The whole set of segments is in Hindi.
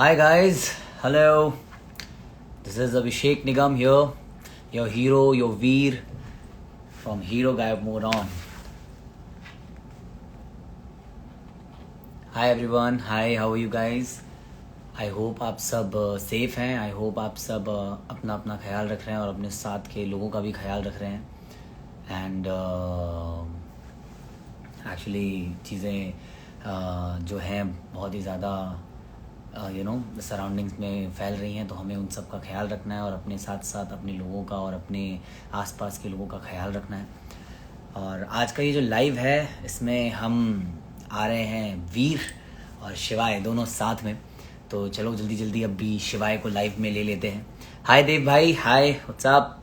Hi guys, hello. This is Abhishek Nigam here, your hero, your Veer from Hero Gayab Mode On. Hi everyone, hi, how are you guys? I hope आप सब सेफ़ हैं. आई होप आप सब अपना अपना ख्याल रख रहे हैं और अपने साथ के लोगों का भी ख्याल रख रहे हैं. एंड एक्चुअली चीज़ें जो हैं बहुत ही ज़्यादा सराउंडिंग्स में फैल रही हैं, तो हमें उन सब का ख्याल रखना है और अपने साथ साथ अपने लोगों का और अपने आसपास के लोगों का ख्याल रखना है. और आज का ये जो लाइव है इसमें हम आ रहे हैं वीर और शिवाय दोनों साथ में. तो चलो जल्दी जल्दी अब भी शिवाय को लाइव में ले लेते हैं. हाय देव भाई, hi, what's up.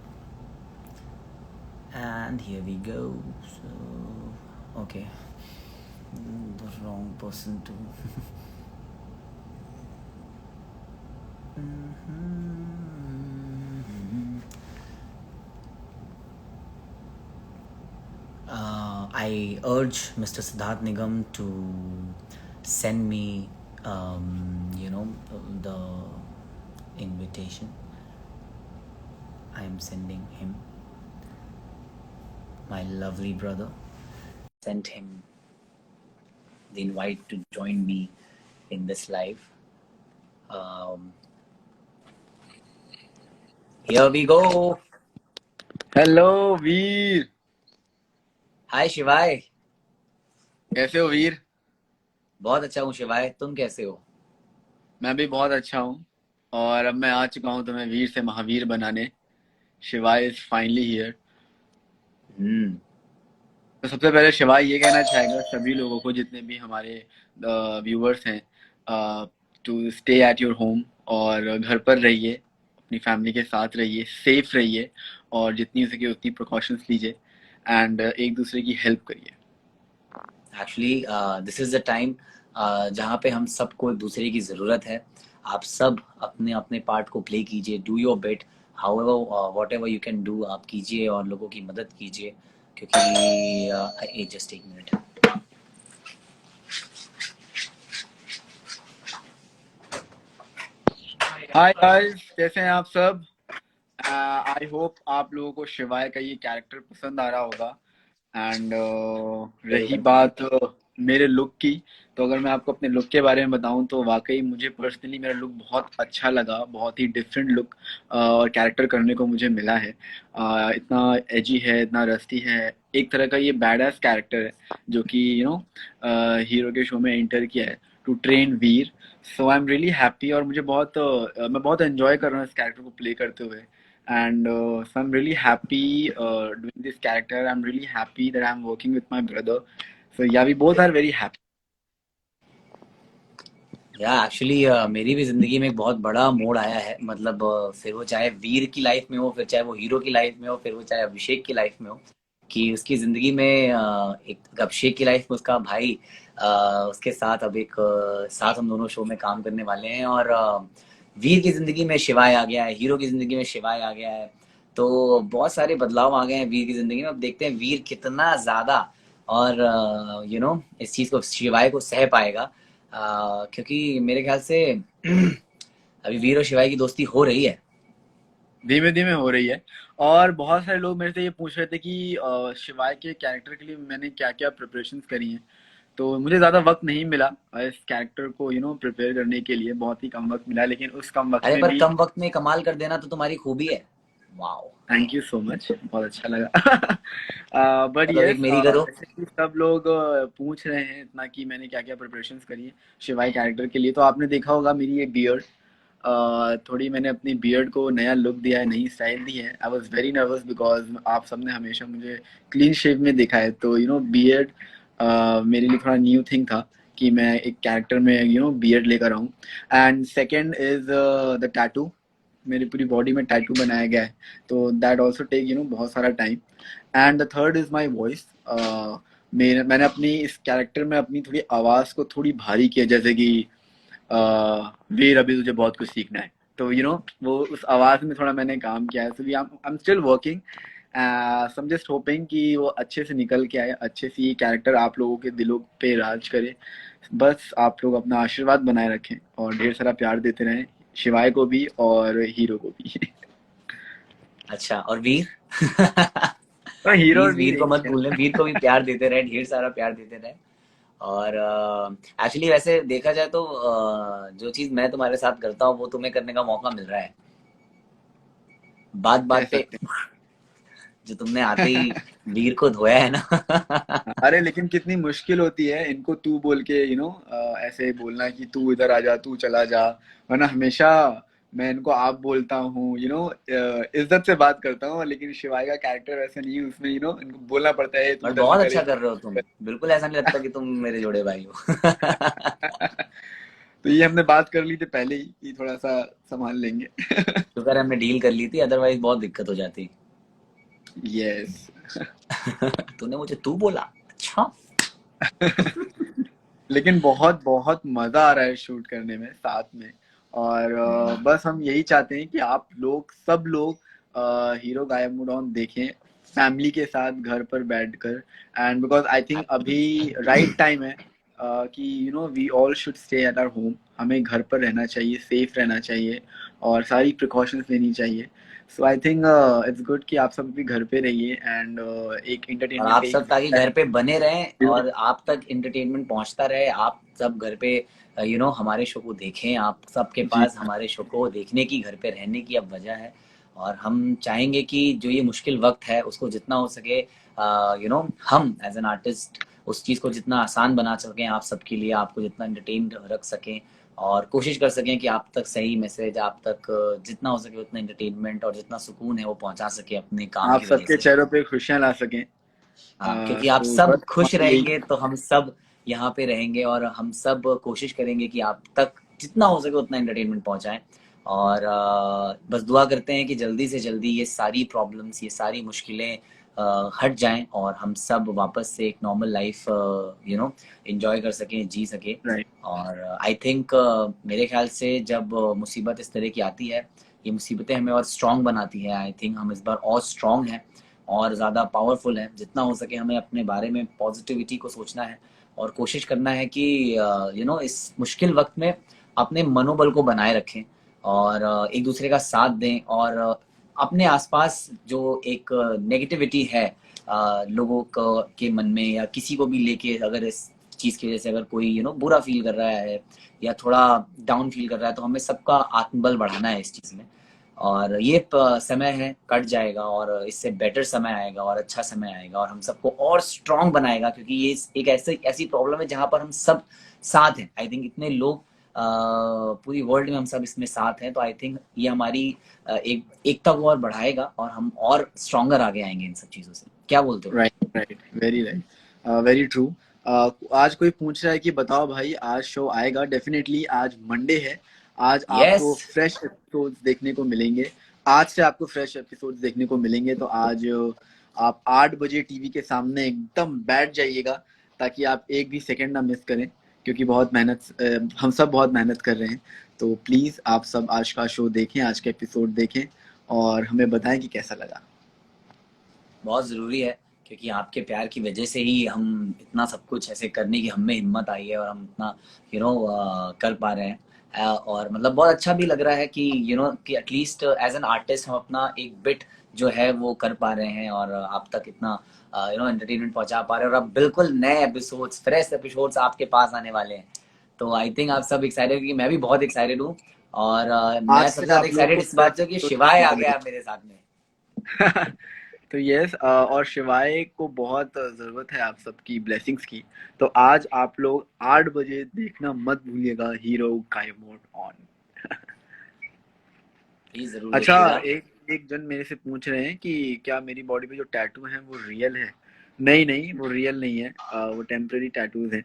And here we go. So okay, the wrong person too. I urge Mr. Siddharth Nigam to send me, the invitation. I am sending him, my lovely brother. Sent him the invite to join me in this live. Here we go. Hello Veer. Hi Shivay. कैसे हो वीर? बहुत अच्छा हूँ शिवाय, तुम कैसे हो? मैं भी बहुत अच्छा हूँ और अब मैं आ चुका हूँ तुम्हें वीर से महावीर बनाने. शिवाय इज फाइनली हियर. हम्म. तो सबसे पहले शिवाय ये कहना चाहेगा सभी लोगों को, जितने भी हमारे व्यूअर्स हैं, to stay at your home और घर पर रहिए, अपनी फैमिली के साथ रहिए, सेफ रहिए और जितनी हो सके उतनी प्रिकॉशंस लीजिए एंड एक दूसरे की हेल्प करिए. Actually this is the time जहाँ पे हम सबको एक दूसरे की ज़रूरत है. आप सब अपने अपने पार्ट को प्ले कीजिए. Do your bit, how ever what ever you can do, आप कीजिए और लोगों की मदद कीजिए. क्योंकि जस्ट एक मिनट. हाय गाइस, कैसे हैं आप सब? आई होप आप लोगों को शिवाय का ये कैरेक्टर पसंद आ रहा होगा. एंड रही बात मेरे लुक की, तो अगर मैं आपको अपने लुक के बारे में बताऊं तो वाकई मुझे पर्सनली मेरा लुक बहुत अच्छा लगा. बहुत ही डिफरेंट लुक और कैरेक्टर करने को मुझे मिला है. इतना एजी है, इतना रस्टी है, एक तरह का ये बैडएस कैरेक्टर है जो कि हीरो के शो में एंटर किया है टू ट्रेन वीर. So I am really happy और मैं बहुत एंजॉय कर रहा हूँ इस कैरेक्टर को प्ले करते हुए. And so I'm really happy doing this character. I'm really happy that I'm working with my brother. So yeah, we both are very happy. या एक्चुअली मेरी भी ज़िंदगी में एक बहुत बड़ा मोड़ आया है. मतलब फिर वो चाहे वीर की लाइफ में हो, फिर चाहे वो हीरो की लाइफ में हो, फिर वो चाहे अभिषेक की लाइफ में हो, कि उसकी ज़िंदगी में एक अभिषेक की लाइफ में उसका भाई, उसके साथ अब एक साथ हम दोनों शो में काम करने वाले हैं. और वीर की ज़िंदगी में शिवाय आ गया है, हीरो की ज़िंदगी में शिवाय आ गया है. तो बहुत सारे बदलाव आ गए हैं वीर की ज़िंदगी में. अब देखते हैं वीर कितना ज़्यादा और इस चीज़ को, शिवाय को सह पाएगा. क्योंकि मेरे ख्याल से अभी वीर और शिवाय की दोस्ती हो रही है. धीमे धीमे हो रही है. और बहुत सारे लोग मेरे से ये पूछ रहे थे कि शिवाय के कैरेक्टर के लिए मैंने क्या क्या प्रिपरेशंस करी हैं. तो मुझे ज़्यादा वक्त नहीं मिला इस कैरेक्टर को प्रिपेयर करने के लिए. बहुत ही कम वक्त मिला, लेकिन उस कम वक्त अरे में पर भी कम वक्त में कमाल कर देना तो तुम्हारी खूबी है. Wow. Thank you so much, बहुत अच्छा लगा. बट मतलब एक यस, मेरी करो. जैसे कि सब लोग पूछ रहे हैं इतना कि मैंने क्या क्या प्रिपरेशंस करी है शिवाय कैरेक्टर के लिए, तो आपने देखा होगा मेरी ये बियर्ड. थोड़ी मैंने अपनी बियर्ड को नया लुक दिया है, नई स्टाइल दी है. I was very nervous because आप सबने हमेशा मुझे क्लीन शेव में देखा है. तो बियर्ड मेरे लिए थोड़ा न्यू थिंग था कि मैं एक कैरेक्टर में बियर्ड लेकर आऊँ. And second is the tattoo. मेरी पूरी बॉडी में टैटू बनाया गया है, तो दैट ऑल्सो टेक बहुत सारा time. And the third is my voice. मैंने अपनी इस कैरेक्टर में अपनी थोड़ी आवाज़ को थोड़ी भारी किया, जैसे कि वीर अभी तुझे बहुत कुछ सीखना है. तो वो उस आवाज़ में थोड़ा मैंने काम किया है. So I am still working some just hoping कि वो अच्छे से निकल के आए, अच्छे से ये कैरेक्टर आप लोगों के दिलों पे राज करे। बस आप लोग अपना आशीर्वाद बनाए रखें और ढेर सारा प्यार देते रहें, शिवाय को भी और हीरो को भी। अच्छा, और वीर? और हीरो और प्लीज वीर वीर को एक मत ही है। भूलना, वीर को भी प्यार देते रहे, ढेर सारा प्यार देते रहे। और एक्चुअली वैसे देखा जाए तो जो चीज मैं तुम्हारे साथ करता हूँ वो तुम्हें करने का मौका मिल रहा है, बात कह बात पे। सकते जो तुमने आते ही हैं। वीर को धोया है ना। अरे लेकिन कितनी मुश्किल होती है इनको तू बोल के, ऐसे बोलना कि तू इधर आ जा, तू चला जा, वरना हमेशा मैं इनको आप बोलता हूँ, इज्जत से बात करता हूँ। लेकिन शिवाय का कैरेक्टर वैसा नहीं है, उसमें इनको बोलना पड़ता है तू और इधर से बहुत करे, अच्छा तू कर रहे हो तुम, बिल्कुल ऐसा नहीं लगता कि तुम मेरे जोड़े भाई हो। तो ये हमने बात कर ली थी पहले ही कि थोड़ा सा संभाल लेंगे। शुक्र है हमने डील कर ली थी, अदरवाइज बहुत दिक्कत हो जाती। यस। तूने मुझे तू बोला? अच्छा। लेकिन बहुत बहुत मजा आ रहा है शूट करने में साथ में। और बस हम यही चाहते हैं कि आप लोग सब लोग हीरो गायब मूड ऑन देखें फैमिली के साथ घर पर बैठकर। एंड बिकॉज आई थिंक अभी राइट टाइम है कि we all should stay at our home. हमें घर पर रहना चाहिए, सेफ रहना चाहिए और सारी प्रिकॉशंस लेनी चाहिए। सो आई थिंक इट्स गुड कि आप सब भी घर पे रहिए एंड एक और एंटरटेनमेंट आप का एक सब ताकि घर पे बने रहें जरिया। और आप तक एंटरटेनमेंट पहुंचता रहे, आप सब घर पे हमारे शो को देखें, आप सबके जी पास हमारे शो को देखने की, घर पे रहने की अब वजह है। और हम चाहेंगे कि जो ये मुश्किल वक्त है उसको जितना हो सके हम एज एन आर्टिस्ट उस चीज़ को जितना आसान बना सकें आप सबके लिए, आपको जितना एंटरटेन रख सकें और कोशिश कर सकें कि आप तक सही मैसेज, आप तक जितना हो सके उतना एंटरटेनमेंट और जितना सुकून है वो पहुंचा सके अपने काम आप की वजह सबके से। चेहरों पे खुशियां ला सकें। हाँ, क्योंकि आप तो सब बस खुश हमारा यही। रहेंगे तो हम सब यहाँ पे रहेंगे और हम सब कोशिश करेंगे कि आप तक जितना हो सके उतना एंटरटेनमेंट पहुंचाएं। और बस दुआ करते हैं कि जल्दी से जल्दी ये सारी प्रॉब्लम्स, ये सारी मुश्किलें हट जाएं और हम सब वापस से एक नॉर्मल लाइफ एंजॉय कर सकें, जी सकें। राइट। और आई थिंक मेरे ख्याल से जब मुसीबत इस तरह की आती है, ये मुसीबतें हमें और स्ट्रांग बनाती है। आई थिंक हम इस बार और स्ट्रांग हैं और ज़्यादा पावरफुल है। जितना हो सके हमें अपने बारे में पॉजिटिविटी को सोचना है और कोशिश करना है कि इस मुश्किल वक्त में अपने मनोबल को बनाए रखें और एक दूसरे का साथ दें और अपने आसपास जो एक नेगेटिविटी है लोगों को के मन में या किसी को भी लेके, अगर इस चीज़ की वजह से अगर कोई बुरा फील कर रहा है या थोड़ा डाउन फील कर रहा है, तो हमें सबका आत्मबल बढ़ाना है इस चीज़ में। और ये समय है, कट जाएगा और इससे बेटर समय आएगा और अच्छा समय आएगा और हम सबको और स्ट्रांग बनाएगा, क्योंकि ये एक ऐसी ऐसी प्रॉब्लम है जहाँ पर हम सब साथ हैं। आई थिंक इतने लोग पूरी वर्ल्ड में हम सब इसमें साथ हैं, तो आई थिंक ये हमारी एक एकता को और बढ़ाएगा और हम और स्ट्रांगर आगे आएंगे इन सब चीज़ों से। क्या बोलते हो? Right, right, very right, very true. आज कोई पूछ रहा है कि बताओ भाई आज शो आएगा? डेफिनेटली आज मंडे है। आज यस। आपको फ्रेश एपिसोड्स देखने को मिलेंगे। आज से आपको फ्रेश एपिसोड्स देखने को मिलेंगे। तो आज आप 8 बजे टीवी के सामने एकदम बैठ जाइएगा ताकि आप एक भी सेकंड ना मिस करें, क्योंकि बहुत मेहनत हम सब बहुत मेहनत कर रहे हैं। तो प्लीज़ आप सब आज का शो देखें, आज का एपिसोड देखें और हमें बताएं कि कैसा लगा। बहुत ज़रूरी है, क्योंकि आपके प्यार की वजह से ही हम इतना सब कुछ ऐसे करने की हमें हिम्मत आई है और हम इतना कर पा रहे हैं। और मतलब बहुत अच्छा भी लग रहा है कि कि एटलीस्ट एज एन आर्टिस्ट हम अपना एक बिट जो है वो कर पा रहे हैं और आप तक इतना एंटरटेनमेंट पहुंचा पा रहे हैं। और अब बिल्कुल नए एपिसोड्स, फ्रेश एपिसोड्स आपके पास आने वाले हैं। तो आई थिंक आप सब एक्साइटेड, कि मैं भी बहुत एक्साइटेड हूँ। और आज मैं सबसे से ज़्यादा आप लोग एक्साइटेड को इस फ्रेश बात से कि एपिसोड शिवाय देखने आ को गया मिलेगा। मेरे साथ में। तो यस, और शिवाय को बहुत ज़रूरत है आप सबकी ब्लेसिंग्स की। तो आज आप लोग 8 बजे देखना मत भूलिएगा हीरो गायब मोड ऑन। प्लीज़ ज़रूर अच्छा, देखिएगा। एक एक जन मेरे से पूछ रहे हैं कि क्या मेरी बॉडी पे जो टैटू है वो रियल है? नहीं नहीं, वो रियल नहीं है, वो टेम्पररी टैटूज हैं।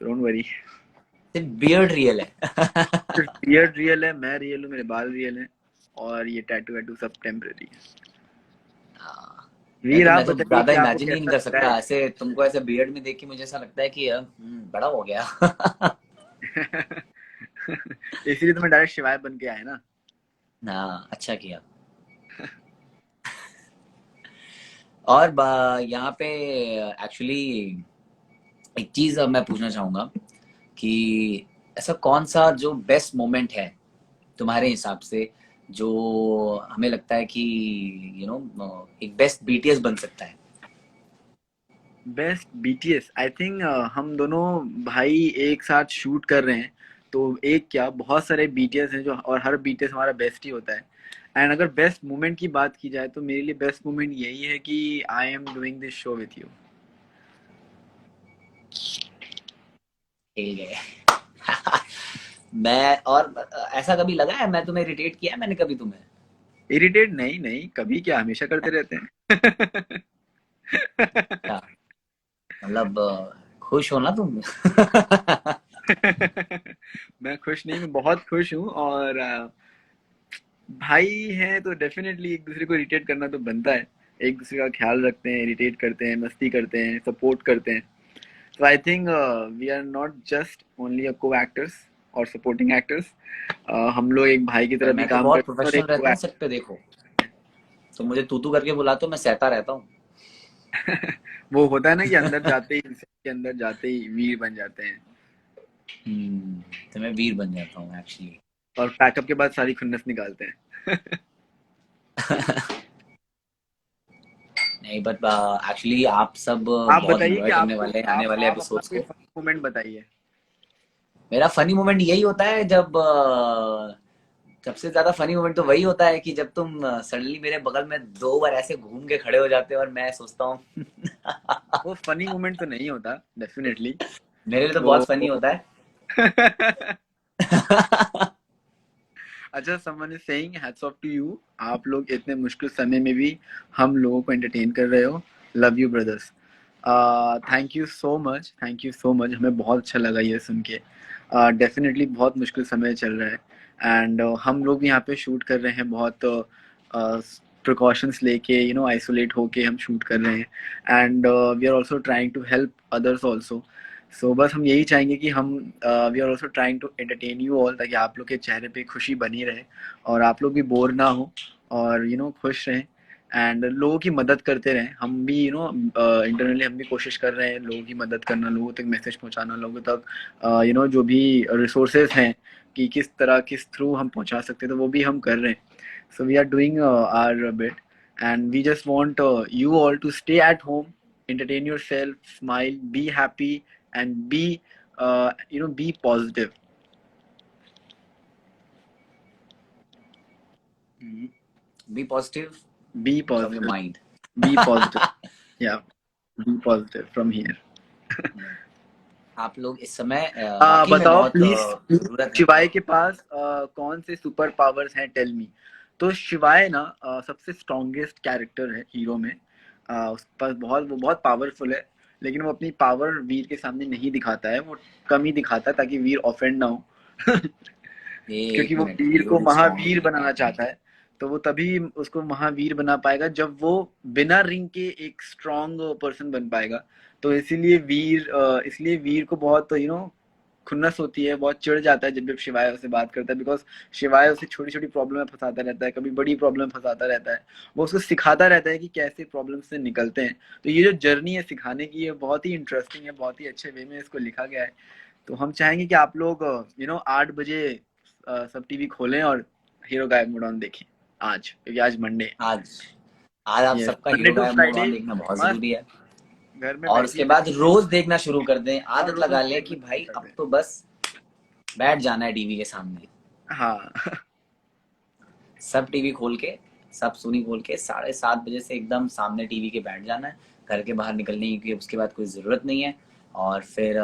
Don't worry. सिर्फ बियर्ड रियल है। सिर्फ बियर्ड रियल है, मैं रियल हूँ, मेरे बाल रियल हैं और ये टैटू वैटू सब टेम्पररी है। हाँ, वीर आप मैं तो बताइए ज्यादा कि आपको इमेजिन ही नहीं कैसा कर लग सकता ऐसे तुमको ऐसे बियर्ड में देख के। मुझे ऐसा लगता है कि बड़ा हो गया। रहा है? इसीलिए तो मैं डायरेक्ट शिवाय बन के आया ना। हाँ, अच्छा किया। और यहाँ पे एक्चुअली एक चीज मैं पूछना चाहूंगा कि ऐसा कौन सा जो बेस्ट मोमेंट है तुम्हारे हिसाब से, जो हमें लगता है कि एक बेस्ट बीटीएस बन सकता है। बेस्ट बीटीएस, आई थिंक हम दोनों भाई एक साथ शूट कर रहे हैं, तो एक क्या बहुत सारे बीटीएस हैं जो, और हर बीटीएस हमारा बेस्ट ही होता है। एंड अगर बेस्ट मोमेंट की बात की जाए तो मेरे लिए बेस्ट मोमेंट यही है कि I am doing this show with you. खेल गए। मैं और ऐसा कभी लगा है मैं तुम्हें इरिटेट किया है मैंने कभी तुम्हें? इरिटेट नहीं, नहीं कभी क्या, हमेशा करते रहते हैं। क्या मतलब खुश हो ना तुम? मैं खुश नहीं, मैं बहुत खुश हूँ। और भाई हैं तो डेफिनेटली एक दूसरे को इरिटेट करना तो बनता है। एक दूसरे का ख्याल रखते हैं, इरिटेट करते हैं, मस्ती करते हैं, सपोर्ट करते हैं। So I think we are not just only a co-actors और supporting actors. हम लोग एक भाई की पर तरह भी मैं तो काम बहुत करते हैं और प्रोफेशनल एक रहता हूँ co-actor। सेट पे, देखो। तो मुझे तू तू करके बुला तो मैं सहता रहता हूँ। वो होता है ना कि अंदर जाते ही, के अंदर जाते ही वीर बन जाते हैं। तो मैं वीर बन जाता हूँ एक्चुअली। और पैकअप के बाद सारी खुन्नस निकालते हैं। नहीं बट एक्चुअली आप सब आप बहुत बताइए कि इंजॉय करने आपको, वाले हैं आने वाले आप अपना एपिसोड्स कोई को। फनी मोमेंट बताइए। मेरा फनी मोमेंट यही होता है जब सबसे ज्यादा फनी मोमेंट तो वही होता है कि जब तुम सडनली मेरे बगल में दो बार ऐसे घूम के खड़े हो जाते हो और मैं सोचता हूँ। वो फनी मोमेंट तो नहीं होता डेफिनेटली। मेरे लिए तो वो बहुत फनी होता है। अच्छा, someone is saying hats off to you, आप लोग इतने मुश्किल समय में भी हम लोगों को एंटरटेन कर रहे हो। Love you brothers. Thank you so much, thank you so much, हमें बहुत अच्छा लगा ये सुन के। डेफिनेटली बहुत मुश्किल समय चल रहा है। एंड हम लोग भी यहाँ पे शूट कर रहे हैं, बहुत प्रिकॉशंस लेके, आइसोलेट होके हम शूट कर रहे हैं। And we are also trying to help others also. So बस हम यही चाहेंगे कि हम, we are also trying to entertain you all, ताकि आप लोग के चेहरे पे खुशी बनी रहे और आप लोग भी बोर ना हो, और खुश रहें एंड लोगों की मदद करते रहें। हम भी इंटरनली हम भी कोशिश कर रहे हैं लोगों की मदद करना, लोगों तक मैसेज पहुंचाना, लोगों तक जो भी रिसोर्सेज हैं कि किस तरह, किस थ्रू हम पहुंचा सकते हैं, तो वो भी हम कर रहे हैं। So we are doing our bit and we just want you all to stay at home, entertain yourself, smile, be happy, and be positive. Be positive Be from your positive. Mind. Be positive. Yeah. Be positive from here. आप लोग इस समय वाकई में बताओ बहुत प्लीज, जरूरत है। शिवाय के पास कौन से सुपर पावर्स हैं, टेल मी। तो शिवाय ना सबसे स्ट्रॉन्गेस्ट कैरेक्टर है हीरो में। उसके पास वो बहुत पावरफुल है, लेकिन वो अपनी पावर वीर के सामने नहीं दिखाता है, वो कम ही दिखाता है ताकि वीर ऑफेंड ना हो। ये क्योंकि एक वो मिनट, वीर हीरो को इज स्ट्रांग। महावीर बनाना चाहता है। तो वो तभी उसको महावीर बना पाएगा जब वो बिना रिंग के एक स्ट्रॉन्ग पर्सन बन पाएगा। तो इसलिए वीर को बहुत खुन्नस होती है, बहुत चिढ़ जाता है जब जब शिवाय उससे बात करता है, बिकॉज शिवाय उसे छोटी छोटी प्रॉब्लम में फंसाता रहता है, कभी बड़ी प्रॉब्लम में फंसाता रहता है। वो उसको सिखाता रहता है कि कैसे प्रॉब्लम से निकलते हैं। तो ये जो जर्नी है सिखाने की, ये बहुत ही इंटरेस्टिंग है, बहुत ही अच्छे वे में इसको लिखा गया है। तो हम चाहेंगे कि आप लोग 8 बजे सब टीवी खोलें और हीरो गायब मोड ऑन देखें आज, क्योंकि आज मंडे है। आज आज आप यस, सबका मंडे हीरो टू गायब मोड फ्राइडे ऑन देखना बहुत मस्त जरूरी है। घर में और बैठिए उसके बाद बैठिए रोज देखना शुरू कर दें, और आदत रोज लगा लें कि देखना शुरू भाई कर अब दें। तो बस बैठ जाना है टीवी के सामने। हाँ। सब टीवी खोल के, सब सुनी खोल के 7:30 बजे से एकदम सामने टीवी के बैठ जाना है। घर के बाहर निकलने की उसके बाद कोई ज़रूरत नहीं है। और फिर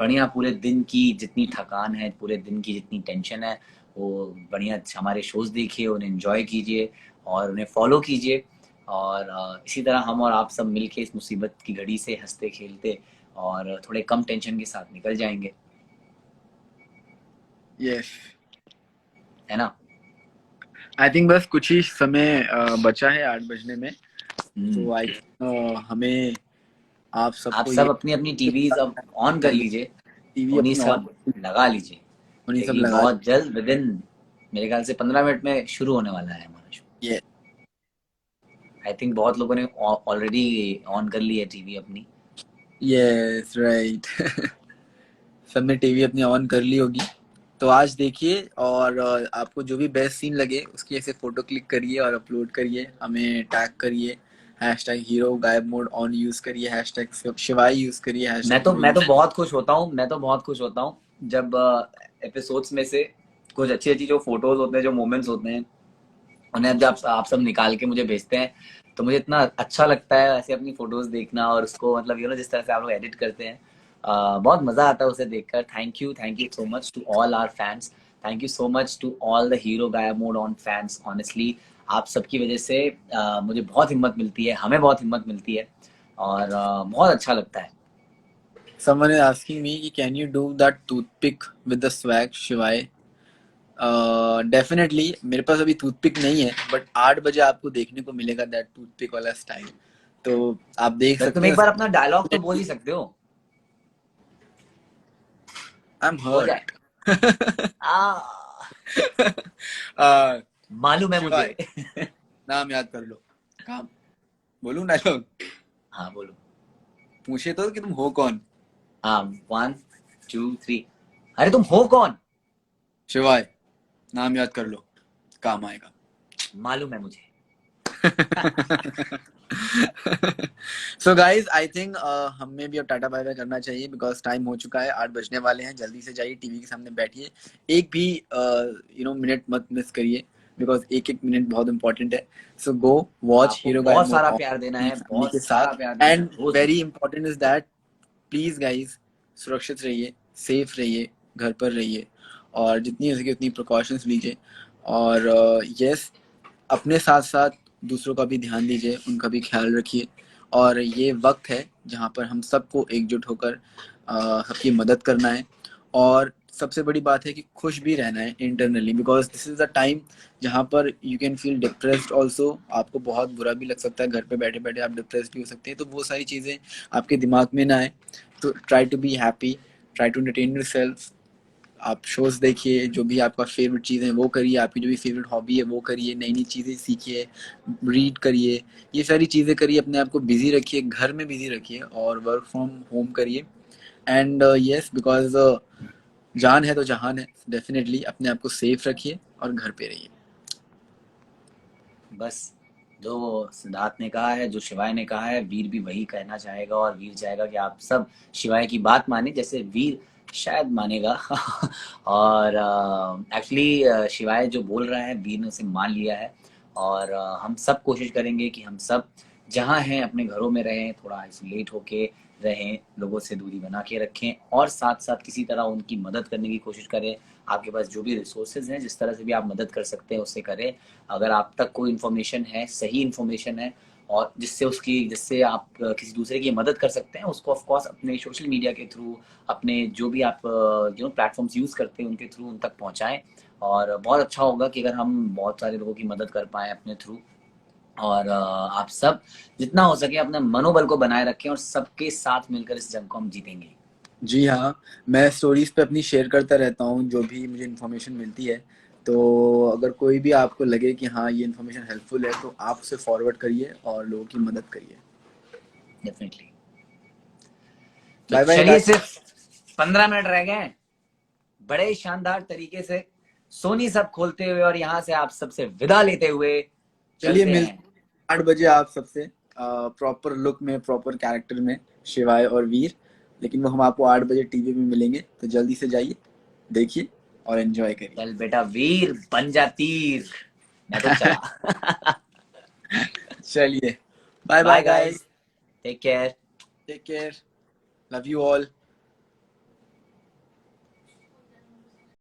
बढ़िया पूरे दिन की जितनी थकान है, पूरे दिन की जितनी टेंशन है, वो बढ़िया हमारे शोज़ देखिए, उन्हें एंजॉय कीजिए और उन्हें फॉलो कीजिए। और इसी तरह हम और आप सब मिलके इस मुसीबत की घड़ी से हंसते खेलते और थोड़े कम टेंशन के साथ निकल जाएंगे, यस, है ना? आई थिंक बस कुछ ही समय बचा है 8 बजने में। हम्म। तो आई हमें आप आप सबको ये सब अपनी अपनी टीवीज अब ऑन कर लीजिए, टीवी उन्हीं अपनी ऑन, सब लगा लीजिए, उन्हीं सब क्योंकि लगा। बहुत जल्द विदिन मेरे ख्याल से 15 मिनट में शुरू होने वाला है हमारा शो। ये आई थिंक बहुत लोगों ने ऑलरेडी ऑन कर ली है टीवी अपनी। Yes right. सबने टीवी अपनी ऑन कर ली होगी। तो आज देखिए, और आपको जो भी बेस्ट सीन लगे उसकी ऐसे फोटो क्लिक करिए और अपलोड करिए, हमें टैग करिए, हैशटैग हीरो गायब मोड ऑन यूज करिए, हैशटैग शिवाय यूज करिए, मैं हैशटैग तो हीरो मैं तो यूज। बहुत खुश होता हूँ, मैं तो बहुत खुश होता हूँ जब एपिसोड्स में से कुछ अच्छी अच्छी जो फोटोज होते हैं, जो मोमेंट्स होते हैं, उन्हें जब आप सब निकाल के मुझे भेजते हैं, तो मुझे इतना अच्छा लगता है ऐसे अपनी फोटोज देखना, और उसको मतलब जिस तरह से आप लोग एडिट करते हैं, बहुत मजा आता है उसे देखकर। Thank you so much to all our fans, thank you so much to all the hero गायब मोड ऑन फैंस। ऑनेस्टली आप सबकी वजह से मुझे बहुत हिम्मत मिलती है, हमें बहुत हिम्मत मिलती है, और बहुत अच्छा लगता है। Someone is asking me कि can you do that toothpick with the swag शिवाय? डेफिनेटली मेरे पास अभी टूथपिक नहीं है, बट 8 बजे आपको देखने को मिलेगा दैट टूथपिक वाला स्टाइल। तो आप देख तुम सकते एक हैं। बार अपना डायलॉग तो बोल ही सकते हो। आई एम हो जाए। हर्ट। आ, मालूम है मुझे। शिवाय नाम याद कर लो। काम बोलूं डायलॉग? हाँ बोलो। पूछे तो कि तुम हो कौन? हाँ, 1 2 3। अरे तुम हो कौन? शिवाय नाम याद कर लो, काम आएगा। मालूम है मुझे। सो गाइज आई थिंक हमें भी अब टाटा बाय बाय करना चाहिए, बिकॉज टाइम हो चुका है, 8 बजने वाले हैं। जल्दी से जाइए, टीवी के सामने बैठिए, एक भी मिनट मत मिस करिए, बिकॉज एक एक मिनट बहुत इंपॉर्टेंट है। सो गो वॉच आपको हीरो गायब बहुत मोड सारा ऑन प्यार देना अपनी है, फैमिली बहुत के सारा साथ। प्यार देना है, एंड रोज वेरी देना है। Important is that, please guys सुरक्षित रहिए, सेफ रहिए, घर पर रहिए, और जितनी हो सके उतनी प्रिकॉशंस लीजिए। और यस, अपने साथ साथ दूसरों का भी ध्यान दीजिए, उनका भी ख्याल रखिए। और ये वक्त है जहाँ पर हम सबको एकजुट होकर सबकी मदद करना है। और सबसे बड़ी बात है कि खुश भी रहना है internally, because this is the time जहाँ पर you can feel depressed also. आपको बहुत बुरा भी लग सकता है, घर पे बैठे बैठे आप डिप्रेस्ड भी हो सकते हैं, तो वो सारी चीज़ें आपके दिमाग में ना आए। तो try to be happy, try to entertain yourself. आप शोज देखिए, जो भी आपका फेवरेट चीज़ है वो करिए, आपकी जो भी फेवरेट हॉबी है वो करिए, नई नई चीज़ें सीखिए, रीड करिए, ये सारी चीज़ें करिए, अपने आप को बिजी रखिए, घर में बिजी रखिए, और वर्क फ्रॉम होम करिए। एंड यस, बिकॉज जान है तो जहान है। डेफिनेटली अपने आप को सेफ रखिए और घर पे रहिए। बस जो सिद्धार्थ ने कहा है, जो शिवाय ने कहा है, वीर भी वही कहना चाहेगा, और वीर चाहेगा कि आप सब शिवाय की बात माने, जैसे वीर शायद मानेगा। और एक्चुअली शिवाय जो बोल रहा है, वीर ने उसे मान लिया है। और हम सब कोशिश करेंगे कि हम सब जहाँ हैं अपने घरों में रहें, थोड़ा आइसोलेट होके रहें, लोगों से दूरी बना के रखें, और साथ साथ किसी तरह उनकी मदद करने की कोशिश करें। आपके पास जो भी रिसोर्सेज हैं, जिस तरह से भी आप मदद कर सकते हैं उससे करें। अगर आप तक कोई इन्फॉर्मेशन है, सही इन्फॉर्मेशन है, और जिससे आप किसी दूसरे की मदद कर सकते हैं, उसको ऑफ कोर्स अपने सोशल मीडिया के थ्रू, अपने जो भी आप प्लेटफॉर्म्स यूज़ करते हैं उनके थ्रू उन तक पहुंचाएं। और बहुत अच्छा होगा कि अगर हम बहुत सारे लोगों की मदद कर पाएँ अपने थ्रू। और आप सब जितना हो सके अपने मनोबल को बनाए रखें, और सबके साथ मिलकर इस जंग को हम जीतेंगे। जी हाँ, मैं स्टोरीज पे अपनी शेयर करता रहता हूँ जो भी मुझे इन्फॉर्मेशन मिलती है। तो अगर कोई भी आपको लगे कि हाँ ये इन्फॉर्मेशन हेल्पफुल है, तो आप उसे फॉरवर्ड करिए और लोगों की मदद करिए। डेफिनेटली। तो बाय बाय चलिए, गाइस। सिर्फ 15 मिनट रह गए हैं, बड़े शानदार तरीके से सोनी सब खोलते हुए और यहाँ से आप सबसे विदा लेते हुए चलिए चलते मिलते हैं। 8 बजे आप सबसे, प्रॉपर लुक में, प्रॉपर कैरेक्टर में, शिवाय और वीर। लेकिन वो हम आपको 8 बजे टीवी में मिलेंगे, तो जल्दी से जाइए, देखिए और एंजॉय करिए। चल बेटा वीर बन जा तीर। मैं तो चला। चलिए, bye bye bye guys, guys, take care. Take care, love you all.